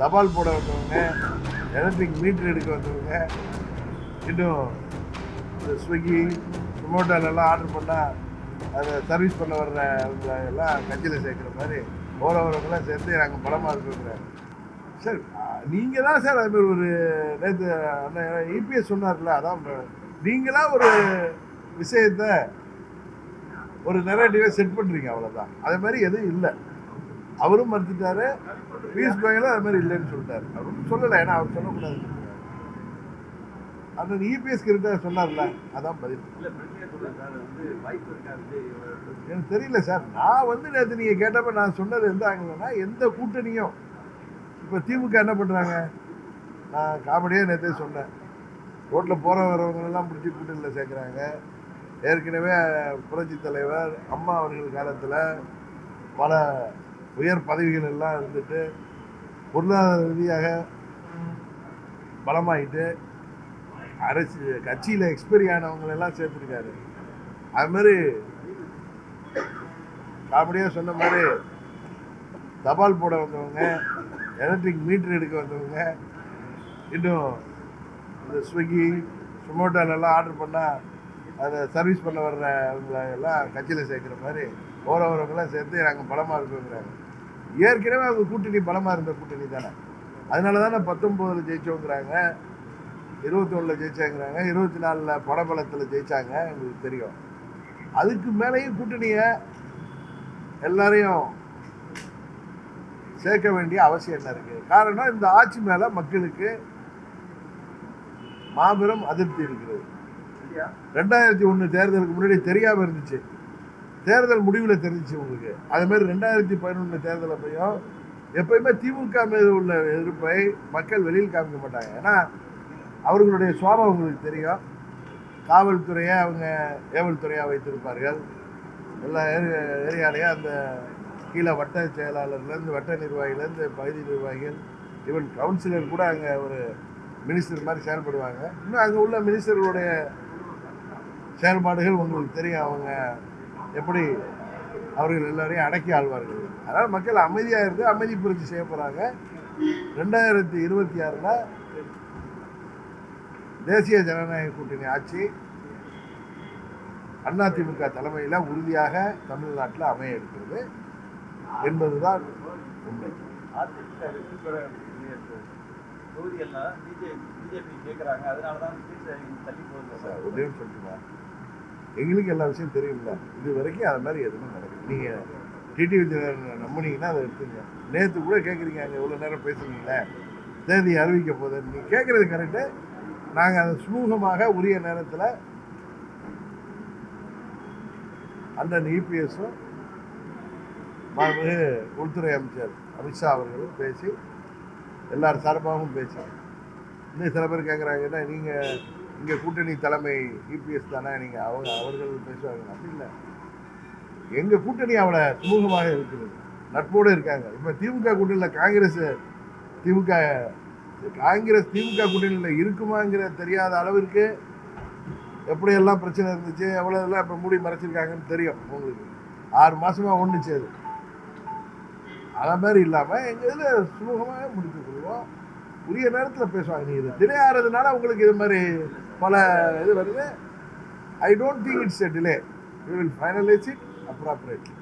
தபால் போட வந்தவங்க, எலக்ட்ரிக் மீட்டர் எடுக்க வந்தவங்க, இன்னும் இந்த ஸ்விக்கி ஜொமேட்டோலெல்லாம் ஆர்டர் பண்ணால் அதை சர்வீஸ் பண்ண வர்றவங்க எல்லாம் கட்சியில் சேர்க்குற மாதிரி போகிறவங்களாம் சேர்த்து நாங்கள் பலமாக இருக்கிறோங்கிறாங்க. சார் நீங்கள் தான் சார் அதுமாதிரி ஒரு நேற்று அண்ணன் இபிஎஸ் சொன்னார்ல, அதான் நீங்களா ஒரு விஷயத்த ஒரு நெரேட்டிவை செட் பண்ணுறீங்க, அவ்வளோதான். அதே மாதிரி எதுவும் இல்லை. அவரும் மறுத்துட்டாரு, பியூஷ் கோயலும் அது மாதிரி இல்லைன்னு சொல்லிட்டாரு. அவரும் சொல்லலை, ஏன்னா அவர் சொல்லக்கூடாது. அந்த இபிஎஸ் கிட்ட சொன்னார்ல, அதான் பதில். எனக்கு தெரியல சார். நான் நேற்று நீங்கள் கேட்டப்ப நான் சொன்னது எந்த ஆங்கிலம்னா, எந்த கூட்டணியும் இப்போ திமுக என்ன பண்ணுறாங்க, நான் காமெடியாக நேற்றே சொன்னேன். ரோட்டில் போகிற வரவங்களெல்லாம் பிடிச்சி கூட்டணியில் சேர்க்குறாங்க. ஏற்கனவே புரட்சி தலைவர் அம்மா அவர்கள் காலத்தில் பல உயர் பதவிகள் எல்லாம் இருந்துட்டு பொருளாதார ரீதியாக பலமாயிட்டு அரசு கட்சியில் எக்ஸ்பைரி ஆனவங்களெல்லாம் சேர்த்துருக்காரு. அது மாதிரி காமெடியாக சொன்ன மாதிரி தபால் போட வந்தவங்க, எலக்ட்ரிக் மீட்டர் எடுக்க வந்தவங்க, இன்னும் இந்த ஸ்விக்கி ஜொமேட்டோலெல்லாம் ஆர்டர் பண்ணால் அதை சர்வீஸ் பண்ண வர்றவங்கள எல்லாம் கட்சியில் சேர்க்குற மாதிரி போகிறவங்களாம் சேர்த்து நாங்கள் பலமாக இருக்கிறோங்கிறாங்க. ஏற்கனவே அவங்க கூட்டணி பலமாக இருந்த கூட்டணி தானே. அதனால தானே 19 ஜெயிச்சோங்கிறாங்க, 21 ஜெயிச்சாங்கிறாங்க, 24 படபலத்தில் ஜெயிச்சாங்க. எங்களுக்கு தெரியும். அதுக்கு மேலேயும் கூட்டணியை எல்லாரையும் சேர்க்க வேண்டிய அவசியம் என்ன இருக்கு? காரணம், இந்த ஆட்சி மேல மக்களுக்கு மாபெரும் அதிருப்தி இருக்கிறது. 2001 தேர்தலுக்கு முன்னாடி தெரியாம இருந்துச்சு, தேர்தல் முடிவில் தெரிஞ்சிச்சு உங்களுக்கு. அது மாதிரி 2011 தேர்தல் அப்பையும் எப்பயுமே திமுக மீது உள்ள எதிர்ப்பை மக்கள் வெளியில் காமிக்க மாட்டாங்க. ஏன்னா அவர்களுடைய சுவாபம் உங்களுக்கு தெரியும். காவல்துறையை அவங்க ஏவல் துறையாக வைத்திருப்பார்கள். எல்லா ஏரியாலையும் அந்த கீழே வட்ட செயலாளர்லேருந்து வட்ட நிர்வாகிலேருந்து பகுதி நிர்வாகிகள், ஈவன் கவுன்சிலர் கூட அங்கே ஒரு மினிஸ்டர் மாதிரி செயல்படுவாங்க. இன்னும் அங்கே உள்ள மினிஸ்டர்களுடைய செயல்பாடுகள் உங்களுக்கு தெரியும். அவங்க எப்படி அவர்கள் எல்லாரையும் அடக்கி ஆழ்வார்கள். அதனால் மக்கள் அமைதியாக இருந்து அமைதி புரட்சி செய்ய போகிறாங்க. 2026 தேசிய ஜனநாயக கூட்டணி ஆட்சி அதிமுக தலைமையில் உறுதியாக தமிழ்நாட்டில் அமைய இருக்கிறது என்பதுதான் உண்மை. உதவி சொல்லுங்க, எங்களுக்கு எல்லா விஷயம் தெரியும்ல. இது வரைக்கும் அது மாதிரி எதுவுமே நடக்குது. நீங்கள் டிடிவி நம்பினீங்கன்னா அதை எடுத்துங்க. நேற்று கூட கேட்குறீங்க, அங்கே எவ்வளோ நேரம் பேசுறீங்களே, தேதி அறிவிக்க போதுன்னு. நீங்கள் கேட்குறது கரெக்டு. நாங்கள் அதை சுமூகமாக உரிய நேரத்தில் அண்ணன் இபிஎஸும் மாண்புமிகு உள்துறை அமைச்சர் அமித்ஷா அவர்களும் பேசி எல்லார் சார்பாகவும் பேசி, இன்னும் சில பேர் கேட்குறாங்கன்னா, நீங்கள் இங்கே கூட்டணி தலைமை இபிஎஸ் தானே, நீங்கள் அவர்கள் பேசுவாங்க. அப்படி இல்லை, எங்கள் கூட்டணி அவளை சுமூகமாக இருக்கிறது, நட்போடு இருக்காங்க. இப்போ திமுக கூட்டணியில் காங்கிரஸ் திமுக கூட்டணியில் இருக்குமாங்கிற தெரியாத அளவிற்கு எப்படியெல்லாம் பிரச்சனை இருந்துச்சு, எவ்வளோதெல்லாம் இப்போ மூடி மறைச்சிருக்காங்கன்னு தெரியும் உங்களுக்கு. 6 மாதமாக ஒன்றுச்சு. அது மாதிரி இல்லாமல் எங்கள் இதில் சுமூகமாக முடித்து கொள்வோம். உரிய நேரத்தில் பேசுவாங்க. நீங்கள் இது டிலே ஆகிறதுனால உங்களுக்கு இது மாதிரி பல இது வருது. I don't think it's a delay. We will finalise it appropriately.